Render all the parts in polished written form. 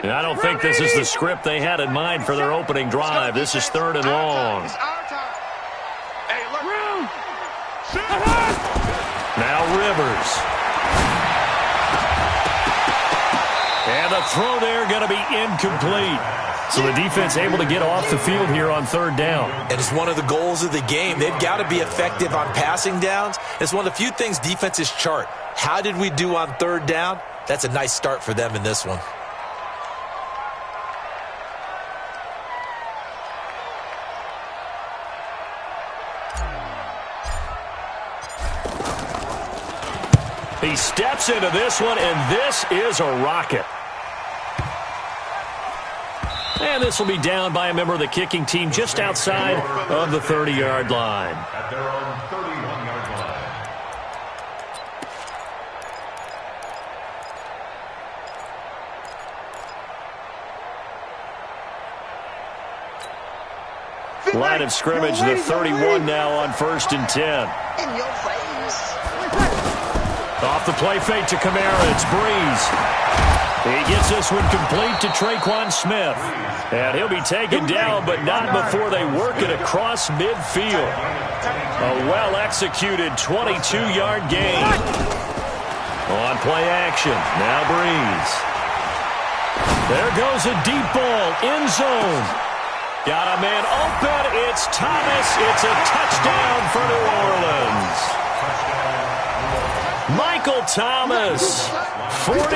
And I don't think this is the script they had in mind for their opening drive. This is 3rd and long. Now Rivers. And the throw there going to be incomplete. So the defense able to get off the field here on 3rd down. And it's one of the goals of the game. They've got to be effective on passing downs. It's one of the few things defenses chart. How did we do on 3rd down? That's a nice start for them in this one. He steps into this one, and this is a rocket. And this will be down by a member of the kicking team just outside of the 30-yard line. At their own 31-yard line. Line of scrimmage, the 31 now on 1st and 10. In your face. Off the play fake to Kamara, it's Breeze. He gets this one complete to Traquan Smith. And he'll be taken down, but not before they work it across midfield. A well-executed 22-yard gain. On play action, now Breeze. There goes a deep ball, end zone. Got a man open, it's Thomas. It's a touchdown for New Orleans. Michael Thomas, 48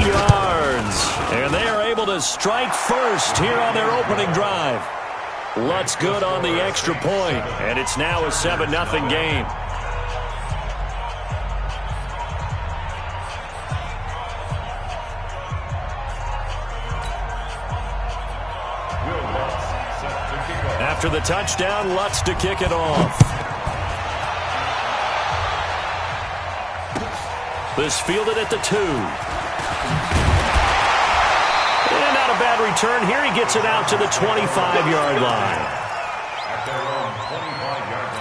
yards. And they are able to strike first here on their opening drive. Lutz good on the extra point, and it's now a 7-0 game. After the touchdown, Lutz to kick it off. This fielded at the 2. And not a bad return here. He gets it out to the 25-yard line. At their own 25-yard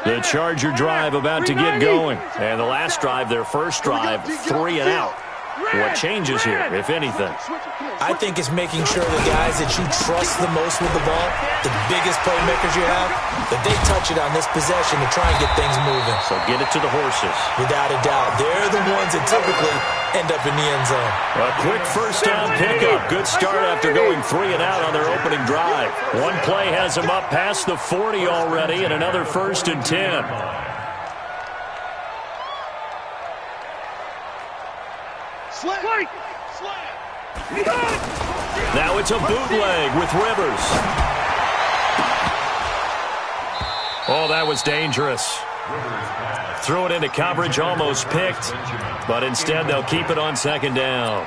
line. The Charger drive about to get going. And the last drive, their first drive, 3 and out. What changes here, if anything? I think it's making sure the guys that you trust the most with the ball, the biggest playmakers you have, that they touch it on this possession to try and get things moving. So get it to the horses. Without a doubt. They're the ones that typically end up in the end zone. A quick first down pickup. Good start after going 3 and out on their opening drive. One play has them up past the 40 already, and another 1st and 10. Now it's a bootleg with Rivers. Oh, that was dangerous. Threw it into coverage, almost picked, but instead they'll keep it on 2nd down.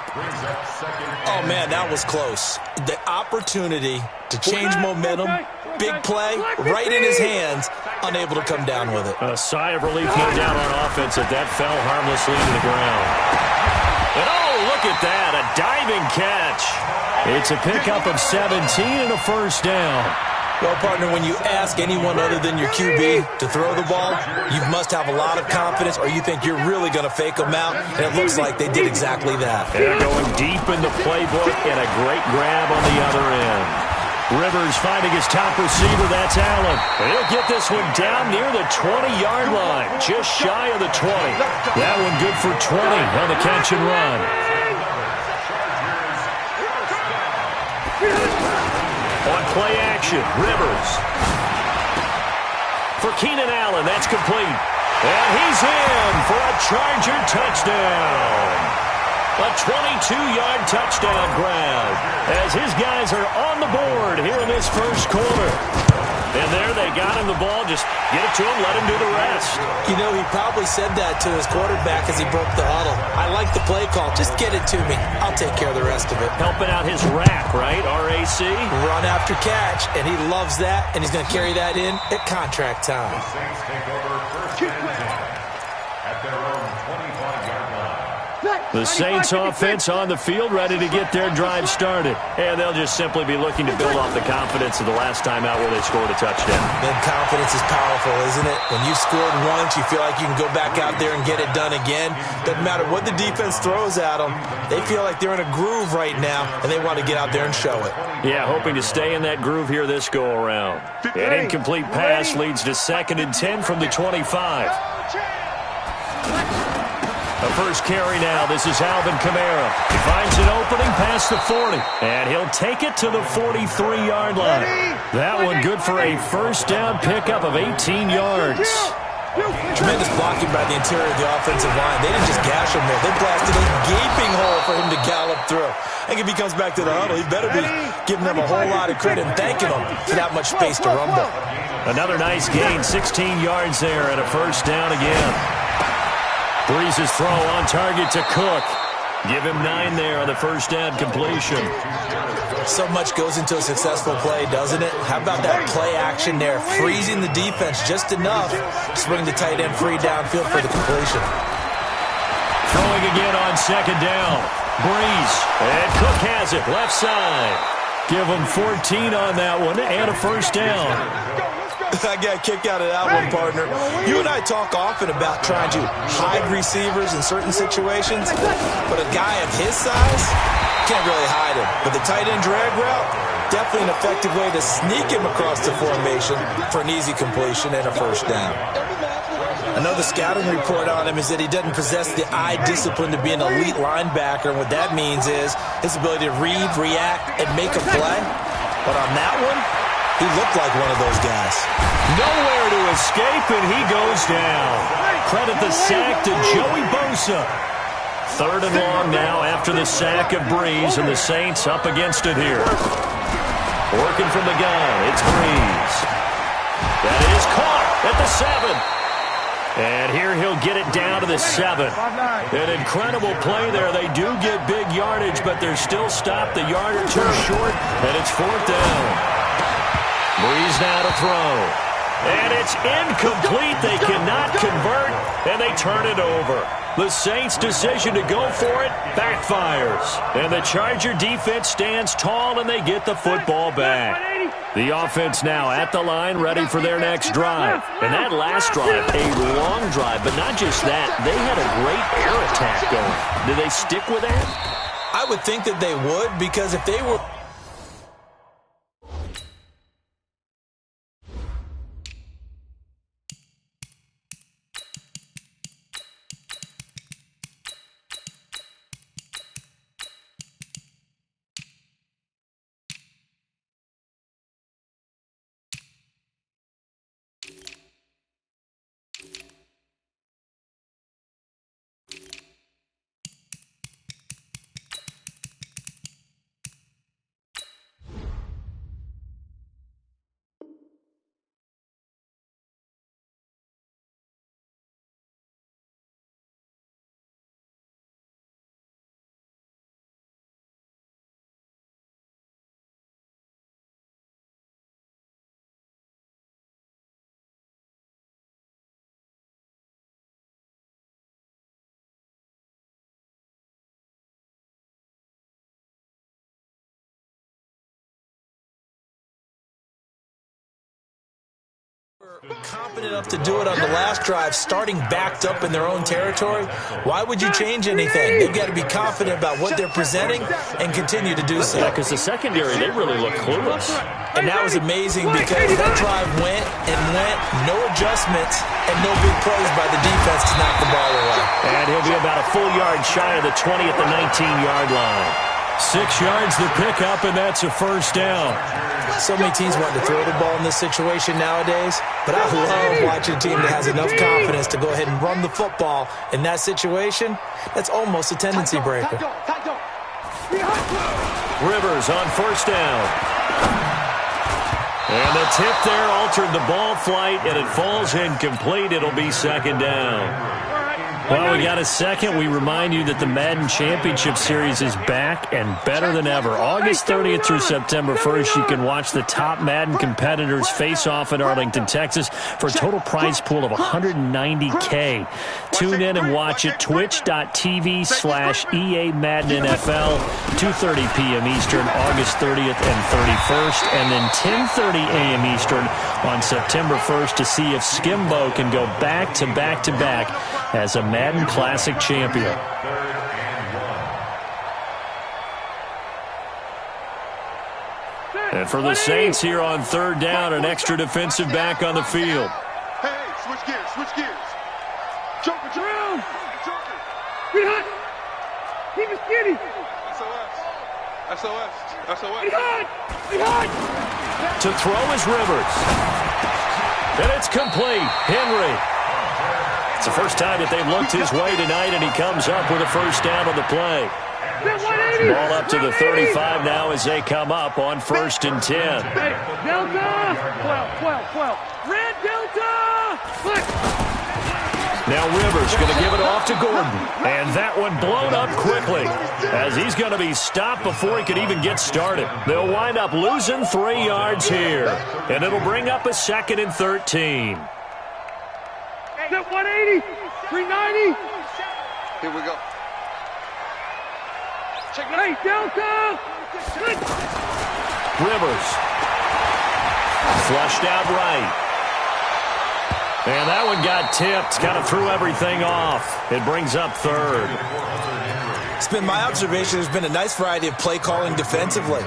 Oh, man, that was close. The opportunity to change momentum, big play, right in his hands, unable to come down with it. A sigh of relief came down on offense as that fell harmlessly to the ground. And oh, look at that, a diving catch. It's a pickup of 17 and a 1st down. Well, partner, when you ask anyone other than your QB to throw the ball, you must have a lot of confidence or you think you're really going to fake them out, and it looks like they did exactly that. They're going deep in the playbook and a great grab on the other end. Rivers finding his top receiver, that's Allen. And he'll get this one down near the 20-yard line, just shy of the 20. That one good for 20 on the catch and run. On play action, Rivers. For Keenan Allen, that's complete. And he's in for a Charger touchdown. A 22-yard touchdown grab as his guys are on the board here in this first quarter. And there they got him the ball. Just get it to him, let him do the rest. You know, he probably said that to his quarterback as he broke the huddle. I like the play call. Just get it to me. I'll take care of the rest of it. Helping out his rack, right? RAC? Run after catch, and he loves that, and he's going to carry that in at contract time. The Saints take over 1st and 10 at their own 25-yard line. The Saints offense on the field, ready to get their drive started. And they'll just simply be looking to build off the confidence of the last time out where they scored a touchdown. And confidence is powerful, isn't it? When you've scored once, you feel like you can go back out there and get it done again. Doesn't matter what the defense throws at them. They feel like they're in a groove right now, and they want to get out there and show it. Yeah, hoping to stay in that groove here this go-around. An incomplete pass leads to 2nd and 10 from the 25. The first carry now. This is Alvin Kamara. He finds an opening past the 40. And he'll take it to the 43-yard line. That one good for a first down pickup of 18 yards. Tremendous blocking by the interior of the offensive line. They didn't just gash him there. They blasted a gaping hole for him to gallop through. I think if he comes back to the huddle, he better be giving them a whole lot of credit and thanking them for that much space to rumble. Another nice gain, 16 yards there, and a first down again. Breeze's throw on target to Cook. Give him 9 there on the first down completion. So much goes into a successful play, doesn't it? How about that play action there? Freezing the defense just enough to bring the tight end free downfield for the completion. Throwing again on 2nd down. Breeze. And Cook has it, left side. Give him 14 on that one and a first down. I got a kick out of that one, partner. You and I talk often about trying to hide receivers in certain situations, but a guy of his size can't really hide him. But the tight end drag route, definitely an effective way to sneak him across the formation for an easy completion and a first down. Another scouting report on him is that he doesn't possess the eye discipline to be an elite linebacker. And what that means is his ability to read, react, and make a play. But on that one, he looked like one of those guys. Nowhere to escape, and he goes down. Credit the sack to Joey Bosa. 3rd and long now after the sack of Breeze, and the Saints up against it here. Working from the gun, it's Breeze. That is caught at the 7. And here he'll get it down to the 7. An incredible play there. They do get big yardage, but they're still stopped the yard or two short, and it's 4th down. Breeze now to throw. And it's incomplete. They cannot convert, and they turn it over. The Saints' decision to go for it backfires. And the Charger defense stands tall, and they get the football back. The offense now at the line, ready for their next drive. And that last drive, a long drive, but not just that. They had a great air attack going. Do they stick with that? I would think that they would, because if they were... confident enough to do it on the last drive, starting backed up in their own territory, why would you change anything? They've got to be confident about what they're presenting and continue to do so. Yeah, because the secondary, they really look clueless. And that was amazing because that drive went and went, no adjustments, and no big plays by the defense to knock the ball away. And he'll be about a full yard shy of the 20 at the 19-yard line. 6 yards the pickup, and that's a first down. So many teams want to throw the ball in this situation nowadays, but I love watching a team that has enough confidence to go ahead and run the football in that situation. That's almost a tendency breaker. Rivers on first down. And the tip there altered the ball flight, and it falls incomplete. It'll be second down. Well, we got a second. We remind you that the Madden Championship Series is back and better than ever. August 30th through September 1st, you can watch the top Madden competitors face off in Arlington, Texas for a total prize pool of $190K. Tune in and watch it, twitch.tv/EA Madden NFL, 2:30 p.m. Eastern, August 30th and 31st, and then 10:30 a.m. Eastern on September 1st to see if Skimbo can go back-to-back-to-back as a Madden Classic champion. And for the Saints here on third down, an extra defensive back on the field. Hey, switch gears, switch gears. Joker, Around. Get hot. Keep it skinny. SOS. Get hot. Get hot. To throw is Rivers. And it's complete. Henry. It's the first time that they've looked his way tonight, and he comes up with a first down on the play. Ball up to the 35 now as they come up on 1st and 10. Hey, Delta. 12. Red Delta. Look. Now Rivers going to give it off to Gordon. And that one blown up quickly as he's going to be stopped before he could even get started. They'll wind up losing 3 yards here. And it'll bring up a 2nd and 13. 180. 390. Here we go. Hey, Delta. Rivers. Flushed out right. And that one got tipped. Kind of threw everything off. It brings up 3rd. It's been my observation there's been a nice variety of play calling defensively.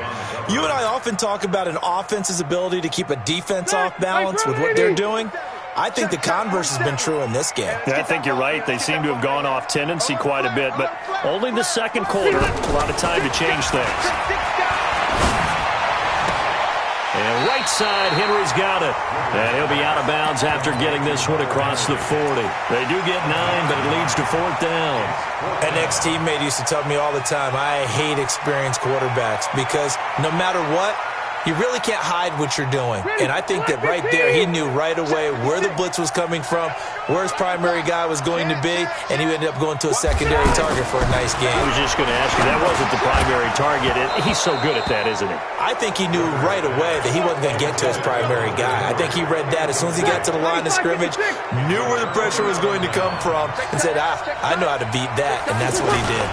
You and I often talk about an offense's ability to keep a defense off balance with what they're doing. I think the converse has been true in this game. Yeah, I think you're right. They seem to have gone off tendency quite a bit, but only the second quarter. A lot of time to change things. And right side, Henry's got it. And he'll be out of bounds after getting this one across the 40. They do get 9, but it leads to 4th down. An ex-teammate used to tell me all the time, I hate experienced quarterbacks because no matter what, you really can't hide what you're doing. And I think that right there, he knew right away where the blitz was coming from, where his primary guy was going to be, and he ended up going to a secondary target for a nice game. I was just going to ask you, that wasn't the primary target. He's so good at that, isn't he? I think he knew right away that he wasn't going to get to his primary guy. I think he read that as soon as he got to the line of scrimmage, knew where the pressure was going to come from, and said, I know how to beat that, and that's what he did.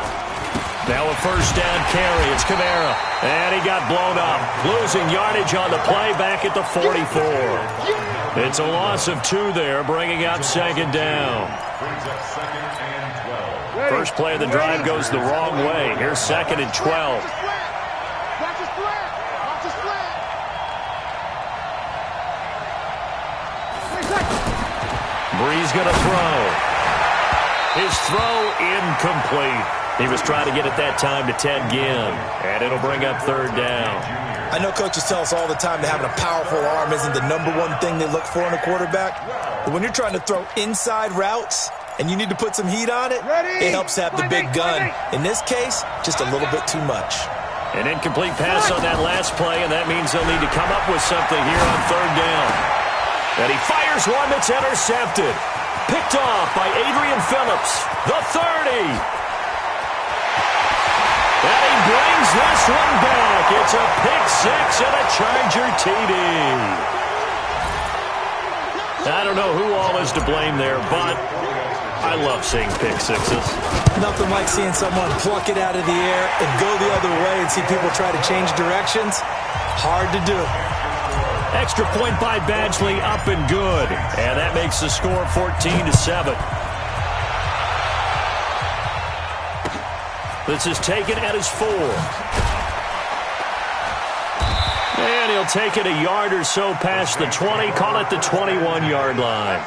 Now a first down carry. It's Kamara. And he got blown up. Losing yardage on the play back at the 44. It's a loss of 2 there, bringing up 2nd down. First play of the drive goes the wrong way. Here's 2nd and 12. Bree's going to throw. His throw incomplete. He was trying to get it that time to Ted Ginn, and it'll bring up 3rd down. I know coaches tell us all the time that having a powerful arm isn't the #1 thing they look for in a quarterback. But when you're trying to throw inside routes and you need to put some heat on it, it helps to have the big gun. In this case, just a little bit too much. An incomplete pass on that last play, and that means they'll need to come up with something here on 3rd down. And he fires one that's intercepted. Picked off by Adrian Phillips, the 30. And he brings this one back. It's a pick-6 and a Charger TD. I don't know who all is to blame there, but I love seeing pick-6s. Nothing like seeing someone pluck it out of the air and go the other way and see people try to change directions. Hard to do. Extra point by Badgley, up and good. And that makes the score 14-7. This is taken at his 4. And he'll take it a yard or so past the 20, call it the 21-yard line.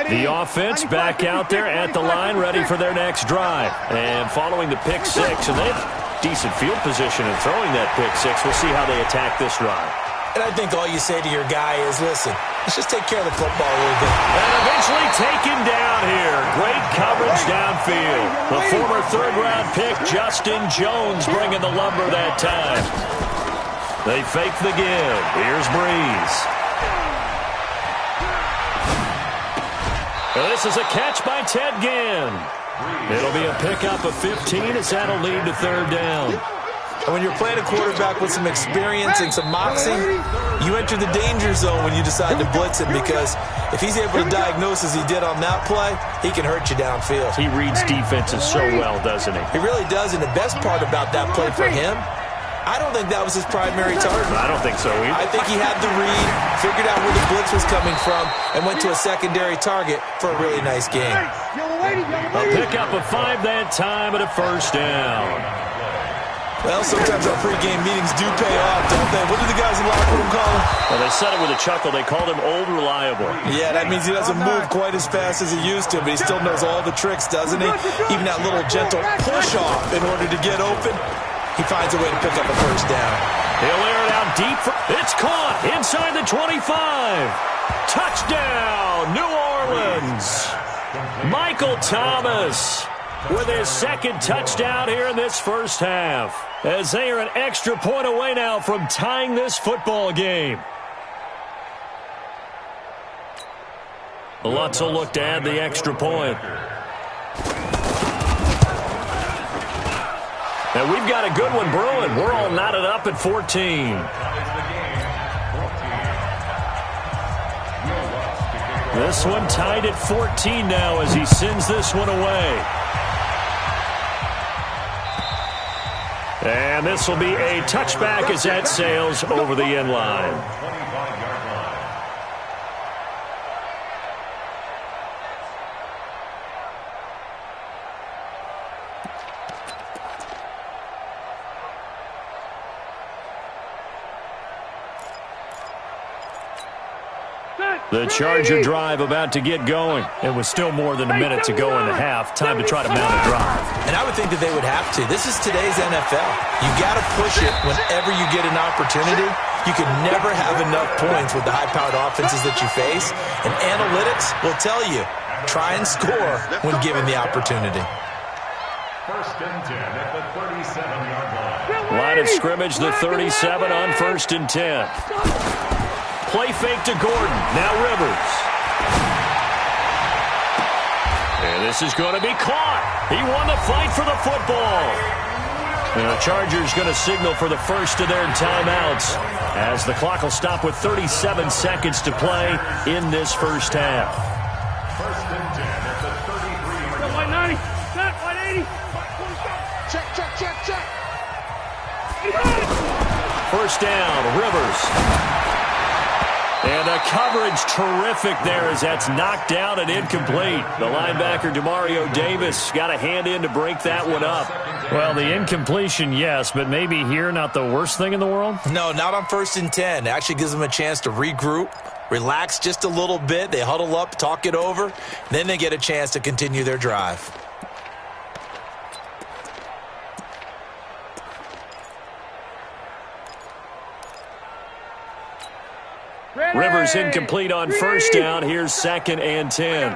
The offense back out there at the line, ready for their next drive. And following the pick-6, and they have decent field position in throwing that pick-6. We'll see how they attack this drive. And I think all you say to your guy is, listen, Let's just take care of the football a little bit. And eventually taken down here. Great coverage downfield. The former third-round pick, Justin Jones, bringing the lumber that time. They fake the give. Here's Breeze. And this is a catch by Ted Ginn. It'll be a pickup of 15 as that'll lead to third down. And when you're playing a quarterback with some experience and some moxie, you enter the danger zone when you decide to blitz him, because if he's able to diagnose as he did on that play, he can hurt you downfield. He reads defenses so well, doesn't he? He really does, and the best part about that play for him, I don't think that was his primary target. I don't think so either. I think he had the read, figured out where the blitz was coming from, and went to a secondary target for a really nice game. A pickup of 5 that time and a first down. Well, sometimes our pregame meetings do pay off, don't they? What do the guys in the locker room call him? Well, they said it with a chuckle. They called him Old Reliable. Yeah, that means he doesn't move quite as fast as he used to, but he still knows all the tricks, doesn't he? Even that little gentle push-off in order to get open. He finds a way to pick up a first down. He'll air it out deep. It's caught inside the 25. Touchdown, New Orleans. Michael Thomas with his second touchdown here in this first half, as they are an extra point away now from tying this football game. Lutz will look to add the extra point. And we've got a good one brewing. We're all knotted up at 14. This one tied at 14 now as he sends this one away. And this will be a touchback as that sails over the end line. The Charger drive about to get going. It was still more than a minute to go in the half. Time to try to mount a drive. And I would think that they would have to. This is today's NFL. You got to push it whenever you get an opportunity. You can never have enough points with the high-powered offenses that you face. And analytics will tell you, try and score when given the opportunity. First and 10 at the 37-yard line. Line of scrimmage, the 37 on first and 10. Play fake to Gordon. Now Rivers. And this is going to be caught. He won the fight for the football. And the Chargers going to signal for the first of their timeouts, as the clock will stop with 37 seconds to play in this first half. First and 10 at the 33-yard line. 190. Set. 180. Check. First down, Rivers. And a coverage terrific there as that's knocked down and incomplete. The linebacker, Demario Davis, got a hand in to break that one up. Well, the incompletion, yes, but maybe here not the worst thing in the world? No, not on first and 10. It actually gives them a chance to regroup, relax just a little bit. They huddle up, talk it over. Then they get a chance to continue their drive. Rivers incomplete on first down. Here's second and 10.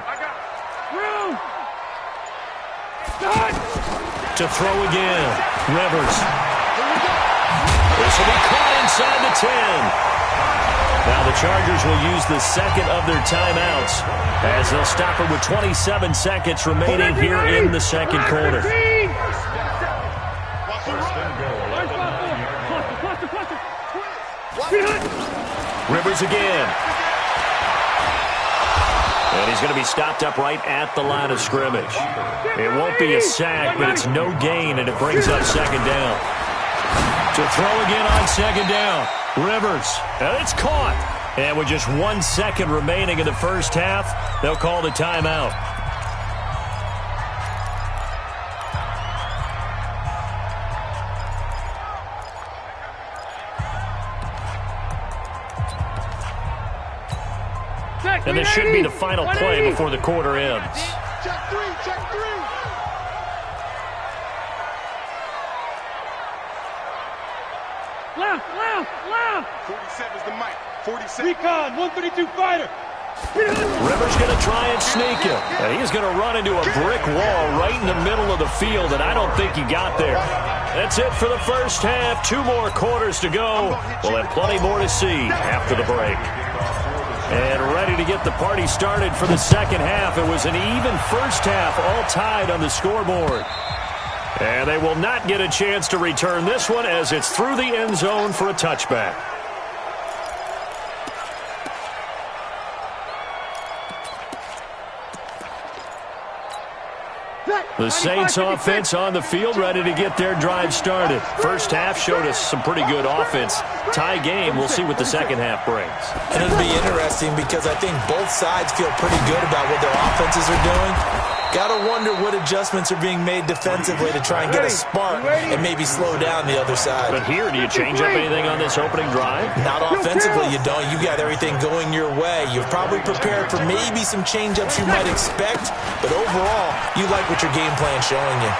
To throw again. Rivers. This will be caught inside the 10. Now the Chargers will use the second of their timeouts, as they'll stop it with 27 seconds remaining here in the second quarter. Rivers again. And he's going to be stopped up right at the line of scrimmage. It won't be a sack, but it's no gain, and it brings up second down. To throw again on second down. Rivers. And it's caught. And with just 1 second remaining in the first half, they'll call the timeout. And this should be the final play before the quarter ends. Check three. Left. 47's the mic. 46. Recon, 132 fighter. Rivers going to try and sneak it. And he's going to run into a brick wall right in the middle of the field, and I don't think he got there. That's it for the first half. 2 more quarters to go. We'll have plenty more to see after the break. And ready to get the party started for the second half. It was an even first half, all tied on the scoreboard. And they will not get a chance to return this one as it's through the end zone for a touchback. The Saints offense on the field, ready to get their drive started. First half showed us some pretty good offense. Tie game, we'll see what the second half brings. And it'll be interesting because I think both sides feel pretty good about what their offenses are doing. Gotta wonder what adjustments are being made defensively to try and get a spark and maybe slow down the other side. But here, do you change up anything on this opening drive? Not offensively, you don't. You got everything going your way. You've probably prepared for maybe some change-ups you might expect, but overall, you like what your game plan's showing you.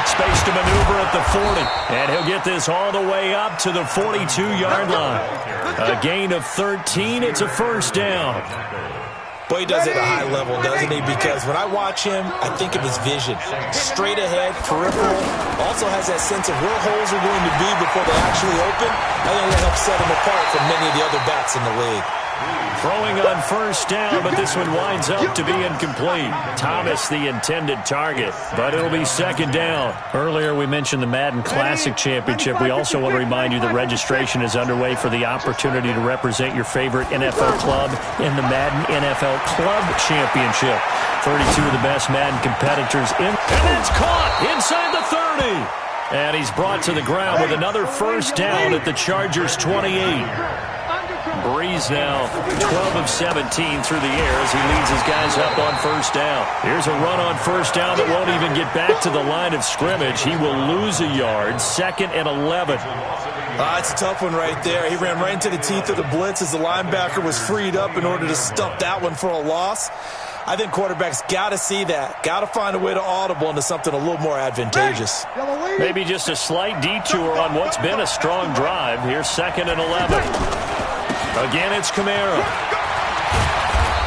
Space to maneuver at the 40, and he'll get this all the way up to the 42-yard line. A gain of 13, it's a first down. Boy, he does it at a high level, doesn't he? Because when I watch him, I think of his vision. Straight ahead, peripheral. Also has that sense of where holes are going to be before they actually open. I think that helps set him apart from many of the other backs in the league. Throwing on first down, but this one winds up to be incomplete. Thomas, the intended target, but it'll be second down. Earlier, we mentioned the Madden Classic Championship. We also want to remind you that registration is underway for the opportunity to represent your favorite NFL club in the Madden NFL Club Championship. 32 of the best Madden competitors in. And it's caught inside the 30. And he's brought to the ground with another first down at the Chargers' 28. Breeze now 12 of 17 through the air as he leads his guys up on first down. Here's a run on first down that won't even get back to the line of scrimmage. He will lose a yard, 2nd and 11. It's a tough one right there. He ran right into the teeth of the blitz as the linebacker was freed up in order to stump that one for a loss. I think quarterbacks got to see that. Got to find a way to audible into something a little more advantageous. Maybe just a slight detour on what's been a strong drive. Here's 2nd and 11. Again, it's Kamara.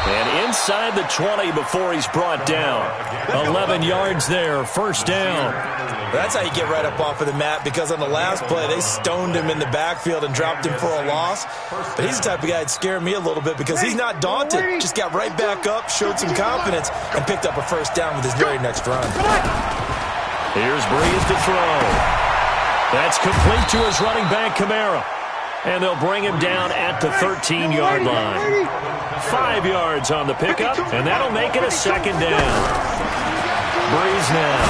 And inside the 20 before he's brought down. 11 yards there, first down. That's how you get right up off of the mat, because on the last play, they stoned him in the backfield and dropped him for a loss. But he's the type of guy that scared me a little bit because he's not daunted. Just got right back up, showed some confidence, and picked up a first down with his very next run. Here's Breeze to throw. That's complete to his running back, Kamara. And they'll bring him down at the 13-yard line. 5 yards on the pickup, and that'll make it a second down. Breeze now.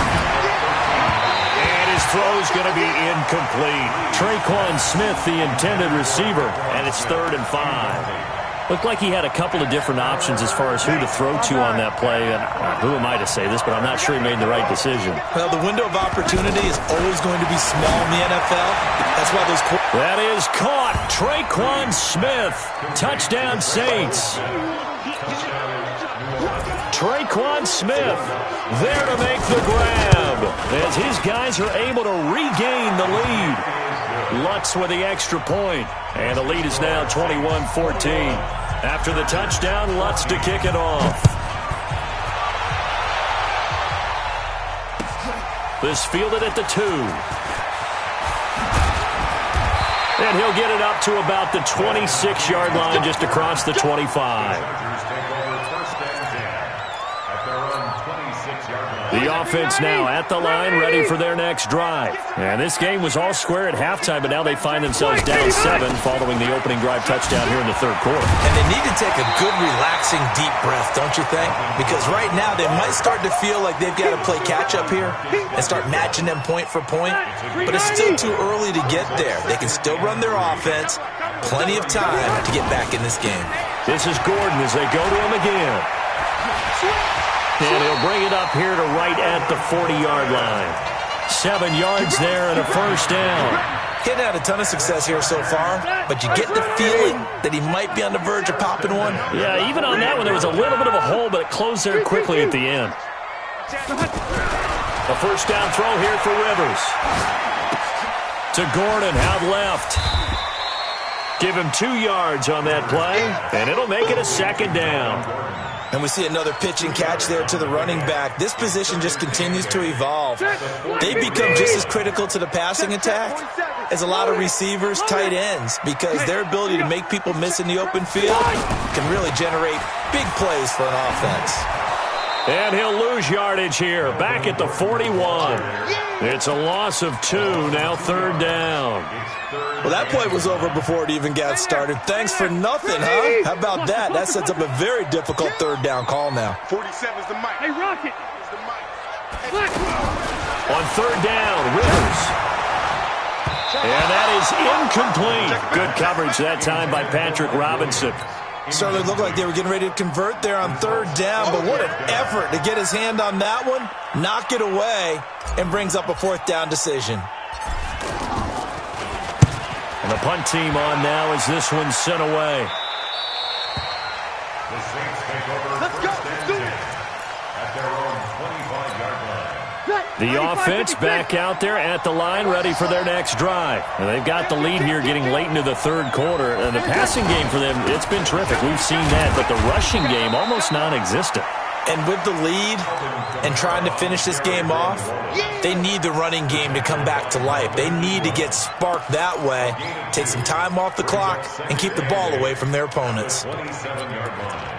And his throw's going to be incomplete. Traquan Smith, the intended receiver, and it's 3rd and 5. Looked like he had a couple of different options as far as who to throw to on that play. And who am I to say this, but I'm not sure he made the right decision. Well, the window of opportunity is always going to be small in the NFL. That's why those... That is caught. Traquan Smith. Touchdown, Saints. Traquan Smith there to make the grab as his guys are able to regain the lead. Lutz with the extra point, and the lead is now 21-14. After the touchdown, Lutz to kick it off. This fielded at the 2. And he'll get it up to about the 26-yard line, just across the 25. The offense now at the line, ready for their next drive. And this game was all square at halftime, but now they find themselves down 7 following the opening drive touchdown here in the 3rd quarter. And they need to take a good, relaxing, deep breath, don't you think? Because right now they might start to feel like they've got to play catch-up here and start matching them point for point. But it's still too early to get there. They can still run their offense. Plenty of time to get back in this game. This is Gordon as they go to him again. And he'll bring it up here to right at the 40-yard line. 7 yards there and a first down. He hadn't had a ton of success here so far, but you get the feeling that he might be on the verge of popping one. Yeah, even on that one, there was a little bit of a hole, but it closed there quickly at the end. A first down throw here for Rivers. To Gordon, out left. Give him 2 yards on that play, and it'll make it a 2nd down. And we see another pitch and catch there to the running back. This position just continues to evolve. They become just as critical to the passing attack as a lot of receivers, tight ends, because their ability to make people miss in the open field can really generate big plays for an offense. And he'll lose yardage here, back at the 41. It's a loss of 2, now 3rd down. Well, that play was over before it even got started. Thanks for nothing, huh? How about that? That sets up a very difficult 3rd down call now. 47 is the mic. Hey, Rocket. On 3rd down, Rivers. And that is incomplete. Good coverage that time by Patrick Robinson. Certainly looked like they were getting ready to convert there on 3rd down, but what an effort to get his hand on that one, knock it away, and brings up a 4th down decision. And the punt team on now as this one's sent away. The Saints take over. Let's go. Let's do it. At their own 25-yard line. The offense back out there at the line, ready for their next drive. And they've got the lead here getting late into the 3rd quarter. And the passing game for them, it's been terrific. We've seen that, but the rushing game almost non-existent. And with the lead and trying to finish this game off, they need the running game to come back to life. They need to get sparked that way, take some time off the clock, and keep the ball away from their opponents. 27-yard line.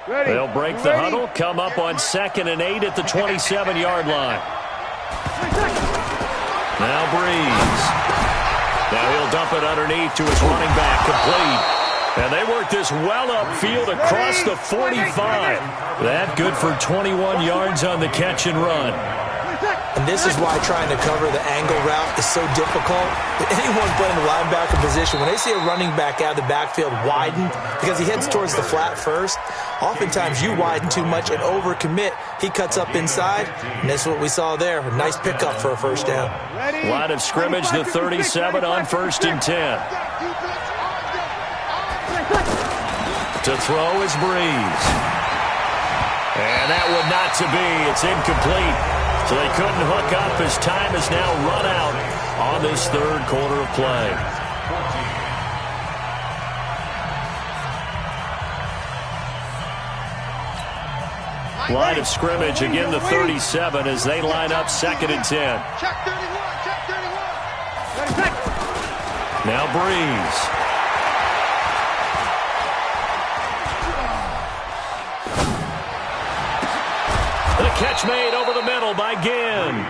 They'll break the huddle, come up on 2nd and 8 at the 27-yard line. Now Breeze. Now he'll dump it underneath to his running back, complete. And they work this well upfield across the 45. That good for 21 yards on the catch and run. And this is why trying to cover the angle route is so difficult. Anyone playing the linebacker position, when they see a running back out of the backfield widen, because he heads towards the flat first, oftentimes you widen too much and overcommit. He cuts up inside, and that's what we saw there. A nice pickup for a 1st down. Line of scrimmage, the 37 on 1st and 10. To throw is Breeze. And that would not to be. It's incomplete. So they couldn't hook up as time is now run out on this 3rd quarter of play. Line of scrimmage, again the 37 as they line up 2nd and 10. Check 31. Check 31. Now Breeze. The catch made over the middle by Ginn.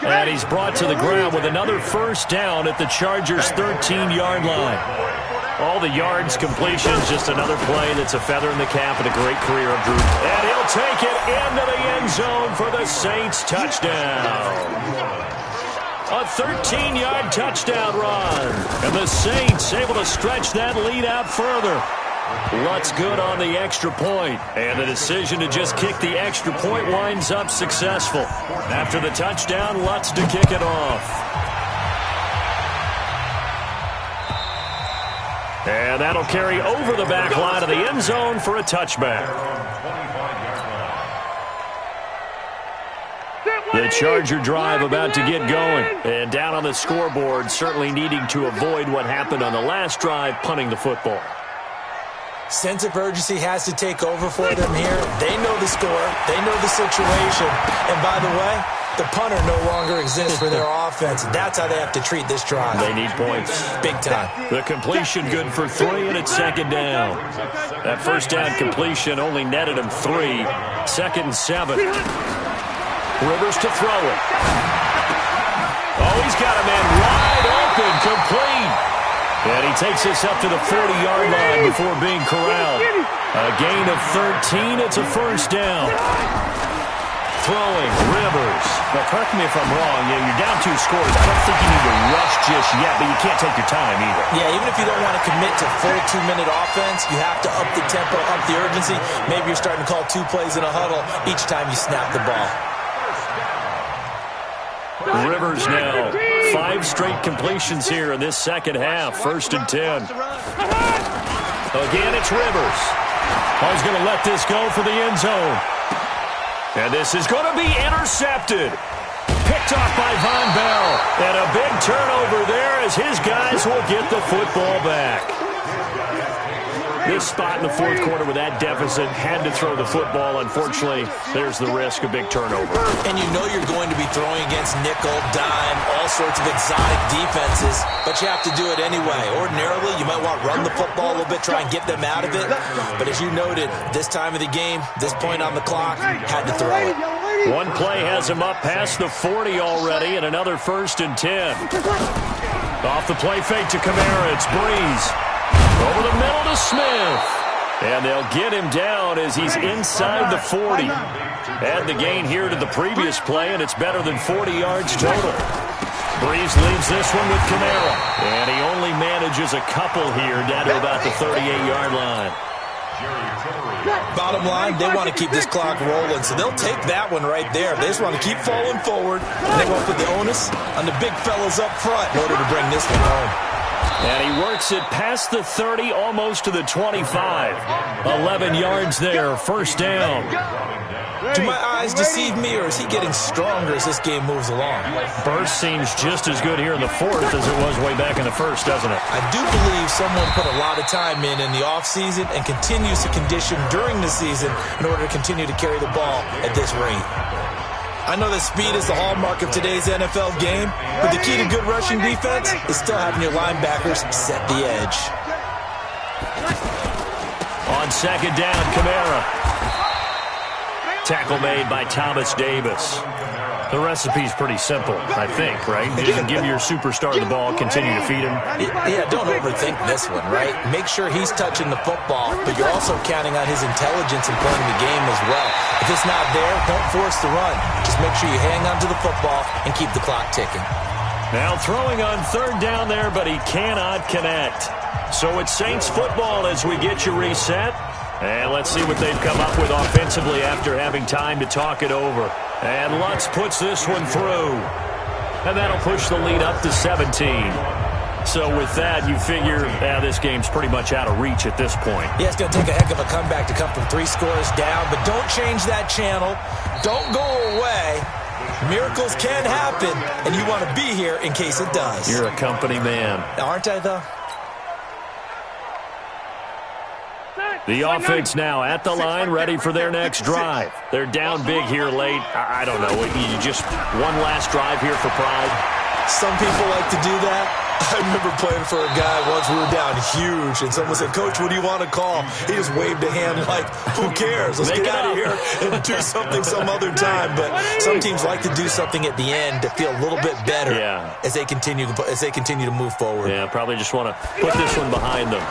And he's brought to the ground with another 1st down at the Chargers' 13-yard line. All the yards, completions, just another play that's a feather in the cap of the great career of Drew. And he'll take it into the end zone for the Saints touchdown. A 13-yard touchdown run. And the Saints able to stretch that lead out further. Lutz good on the extra point, and the decision to just kick the extra point winds up successful. After the touchdown, Lutz to kick it off. And that'll carry over the back line of the end zone for a touchback. The Charger drive about to get going. And down on the scoreboard, certainly needing to avoid what happened on the last drive, punting the football. Sense of urgency has to take over for them here. They know the score. They know the situation. And by the way, the punter no longer exists for their offense. That's how they have to treat this drive. They need points. Big time. The completion good for 3, and it's 2nd down. That 1st down completion only netted him 3. 2nd and 7. Rivers to throw it. Oh, he's got a man wide open, complete. And he takes us up to the 40-yard line before being corralled. A gain of 13. It's a 1st down. Throwing, Rivers. Now, correct me if I'm wrong. You're down 2 scores. I don't think you need to rush just yet, but you can't take your time either. Yeah, even if you don't want to commit to full 2-minute offense, you have to up the tempo, up the urgency. Maybe you're starting to call 2 plays in a huddle each time you snap the ball. Rivers now 5 straight completions here in this 2nd half. 1st and 10. Again, it's Rivers. Oh, he's going to let this go for the end zone. And this is going to be intercepted. Picked Picked off by Von Bell. And a big turnover there as his guys will get the football back. This spot in the fourth quarter with that deficit had to throw the football. Unfortunately, there's the risk of big turnover. And you know you're going to be throwing against nickel, dime, all sorts of exotic defenses, but you have to do it anyway. Ordinarily, you might want to run the football a little bit, try and get them out of it. But as you noted, this time of the game, this point on the clock, had to throw it. One play has him up past the 40 already, and another 1st and 10. Off the play fake to Kamara, it's Breeze. Over the middle to Smith. And they'll get him down as he's inside the 40. Add the gain here to the previous play, and it's better than 40 yards total. Breeze leaves this one with Kamara. And he only manages a couple here down to about the 38-yard line. Bottom line, they want to keep this clock rolling, so they'll take that one right there. They just want to keep falling forward, and they want to put the onus on the big fellas up front in order to bring this one home. And he works it past the 30, almost to the 25. 11 yards there, 1st down. Do my eyes deceive me, or is he getting stronger as this game moves along? Burst seems just as good here in the 4th as it was way back in the 1st, doesn't it? I do believe someone put a lot of time in the offseason and continues to condition during the season in order to continue to carry the ball at this rate. I know that speed is the hallmark of today's NFL game, but the key to good rushing defense is still having your linebackers set the edge. On 2nd down, Kamara. Tackle made by Thomas Davis. The recipe's pretty simple, I think, right? You just give your superstar the ball, continue to feed him. Yeah, don't overthink this one, right? Make sure he's touching the football, but you're also counting on his intelligence in playing the game as well. If it's not there, don't force the run. Just make sure you hang on to the football and keep the clock ticking. Now throwing on 3rd down there, but he cannot connect. So it's Saints football as we get you reset. And let's see what they've come up with offensively after having time to talk it over. And Lutz puts this one through. And that'll push the lead up to 17. So with that, you figure this game's pretty much out of reach at this point. Yeah, it's going to take a heck of a comeback to come from 3 scores down, but don't change that channel. Don't go away. Miracles can happen, and you want to be here in case it does. You're a company man. Aren't I, though? The offense now at the line, ready for their next drive. They're down big here late. I don't know. You just one last drive here for pride. Some people like to do that. I remember playing for a guy once. We were down huge, and someone said, "Coach, what do you want to call?" He just waved a hand like, "Who cares? Let's get out of here and do something some other time." But some teams like to do something at the end to feel a little bit better as they continue to move forward. Yeah, probably just want to put this one behind them.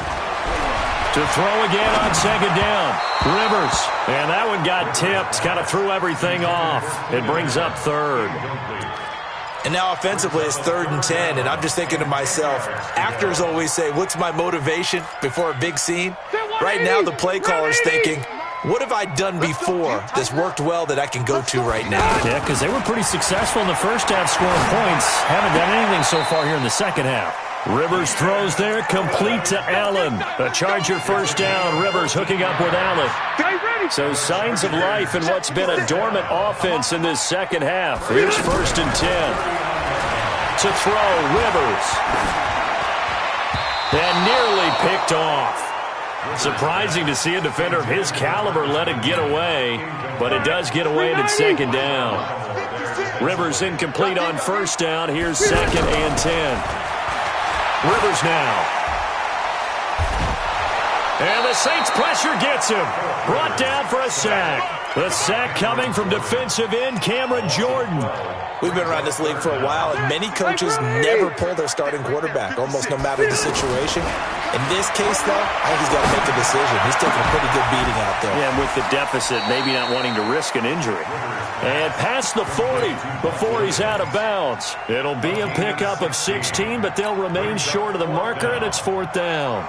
To throw again on 2nd down. Rivers. And that one got tipped. Kind of threw everything off. It brings up 3rd. And now offensively it's 3rd and 10. And I'm just thinking to myself, actors always say, what's my motivation before a big scene? Right now the play caller's thinking, what have I done before that's worked well that I can go to right now? Yeah, because they were pretty successful in the first half scoring points. Haven't done anything so far here in the second half. Rivers throws there, complete to Allen. A Charger 1st down. Rivers hooking up with Allen. So signs of life in what's been a dormant offense in this second half. Here's 1st and 10. To throw, Rivers. And nearly picked off. Surprising to see a defender of his caliber let it get away, but it does get away and it's 2nd down. Rivers incomplete on 1st down. Here's 2nd and 10. Rivers now. And the Saints pressure gets him. Brought down for a sack. The sack coming from defensive end Cameron Jordan. We've been around this league for a while, and many coaches never pull their starting quarterback, almost no matter the situation. In this case, though, I think he's got to make a decision. He's taking a pretty good beating out there. Yeah, and with the deficit, maybe not wanting to risk an injury. And past the 40 before he's out of bounds. It'll be a pickup of 16, but they'll remain short of the marker, and it's 4th down.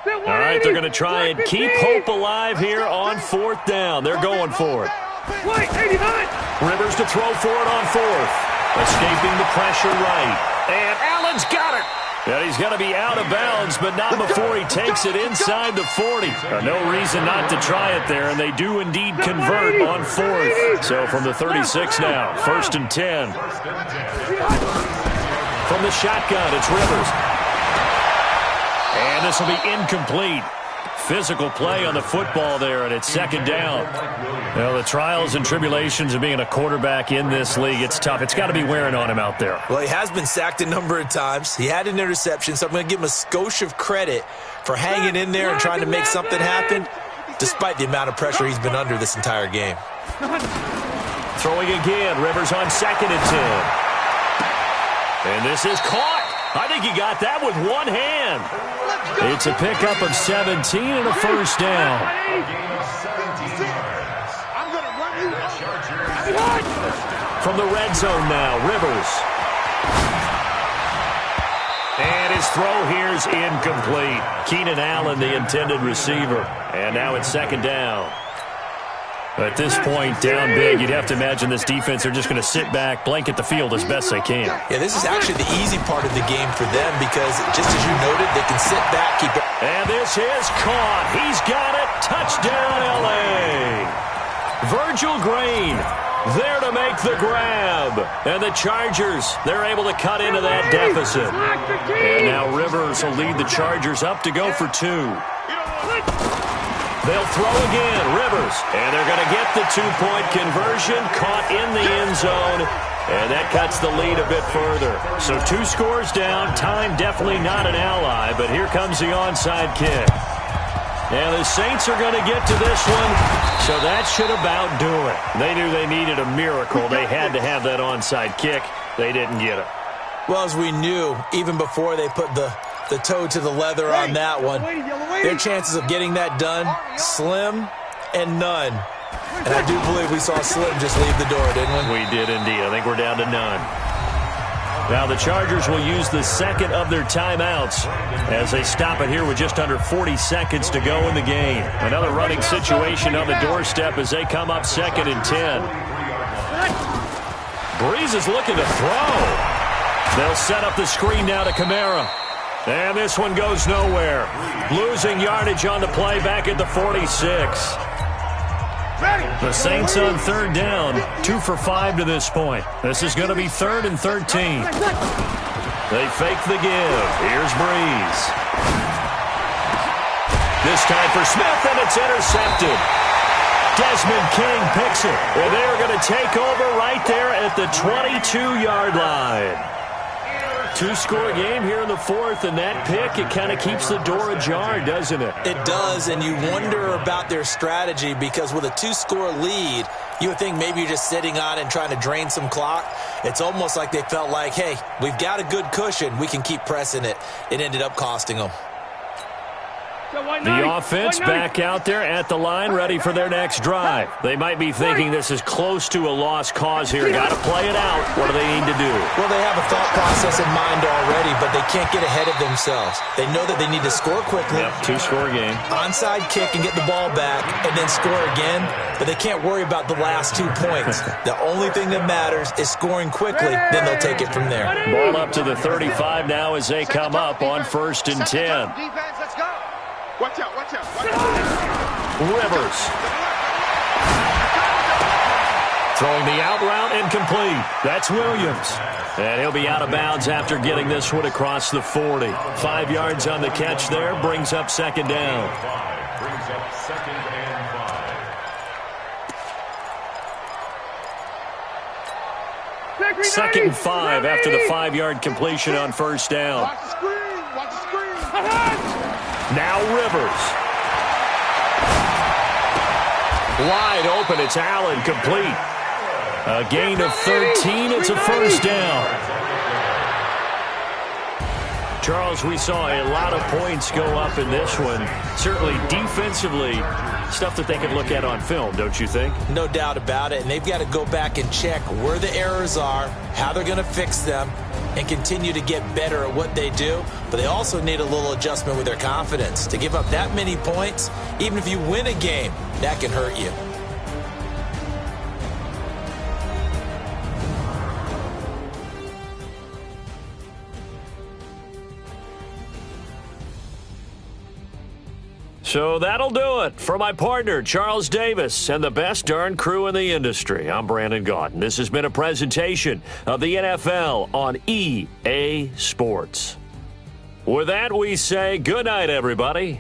All right, they're going to try and keep hope alive here on 4th down. They're going for it. Rivers to throw for it on 4th. Escaping the pressure right. And Allen's got it. And he's going to be out of bounds, but not before he takes it inside the 40. No reason not to try it there, and they do indeed convert on fourth. So from the 36 now, 1st and 10. From the shotgun, it's Rivers. And this will be incomplete. Physical play on the football there, and it's 2nd down. Well, the trials and tribulations of being a quarterback in this league, it's tough. It's got to be wearing on him out there. Well, he has been sacked a number of times. He had an interception, so I'm going to give him a skosh of credit for hanging in there and trying to make something happen, despite the amount of pressure he's been under this entire game. Throwing again, Rivers on 2nd and 10. And this is caught. I think he got that with one hand. It's a pickup of 17 and a 1st down. From the red zone now, Rivers. And his throw here's incomplete. Keenan Allen, the intended receiver. And now it's 2nd down. At this point, down big, you'd have to imagine this defense are just going to sit back, blanket the field as best they can. Yeah, this is actually the easy part of the game for them because, just as you noted, they can sit back, keep it. And this is caught. He's got it. Touchdown, L.A. Virgil Green there to make the grab. And the Chargers, they're able to cut into that deficit. And now Rivers will lead the Chargers up to go for 2. They'll throw again, Rivers, and they're going to get the 2-point conversion, caught in the end zone, and that cuts the lead a bit further. So 2 scores down, time definitely not an ally, but here comes the onside kick. And the Saints are going to get to this one, so that should about do it. They knew they needed a miracle. They had to have that onside kick. They didn't get it. Well, as we knew, even before they put the toe to the leather on that one, their chances of getting that done, slim and none. And I do believe we saw Slim just leave the door, didn't we? We did indeed. I think we're down to none. Now the Chargers will use the 2nd of their timeouts as they stop it here with just under 40 seconds to go in the game. Another running situation on the doorstep as they come up 2nd and 10. Breeze is looking to throw. They'll set up the screen now to Kamara. And this one goes nowhere. Losing yardage on the play back at the 46. The Saints on 3rd down, 2 for 5 to this point. This is going to be 3rd and 13. They fake the give. Here's Breeze. This time for Smith, and it's intercepted. Desmond King picks it. And they're going to take over right there at the 22-yard line. 2-score game here in the 4th, and that pick, it kind of keeps the door ajar, doesn't it? It does, and you wonder about their strategy because with a 2-score lead, you would think maybe you're just sitting on it and trying to drain some clock. It's almost like they felt like, hey, we've got a good cushion. We can keep pressing it. It ended up costing them. The offense back out there at the line, ready for their next drive. They might be thinking this is close to a lost cause here. Got to play it out. What do they need to do? Well, they have a thought process in mind already, but they can't get ahead of themselves. They know that they need to score quickly. Yep, 2-score game. Onside kick and get the ball back and then score again, but they can't worry about the last 2 points. The only thing that matters is scoring quickly, then they'll take it from there. Ball up to the 35 now as they come up on 1st and 10. Defense, let's go. Watch out, watch out, watch out. Rivers. Throwing the out route incomplete. That's Williams. And he'll be out of bounds after getting this one across the 40. 5 yards on the catch there. Brings up 2nd down. Brings up 2nd and 5. 2nd and 5 after the 5-yard completion on 1st down. Watch the screen, watch the screen. Now Rivers. Wide open. It's Allen, complete. A gain of 13. It's a 1st down. Charles, we saw a lot of points go up in this one. Certainly defensively, stuff that they could look at on film, don't you think? No doubt about it. And they've got to go back and check where the errors are, how they're going to fix them, and continue to get better at what they do. But they also need a little adjustment with their confidence. To give up that many points, even if you win a game, that can hurt you. So that'll do it. For my partner, Charles Davis, and the best darn crew in the industry, I'm Brandon Gaudin. This has been a presentation of the NFL on EA Sports. With that, we say good night, everybody.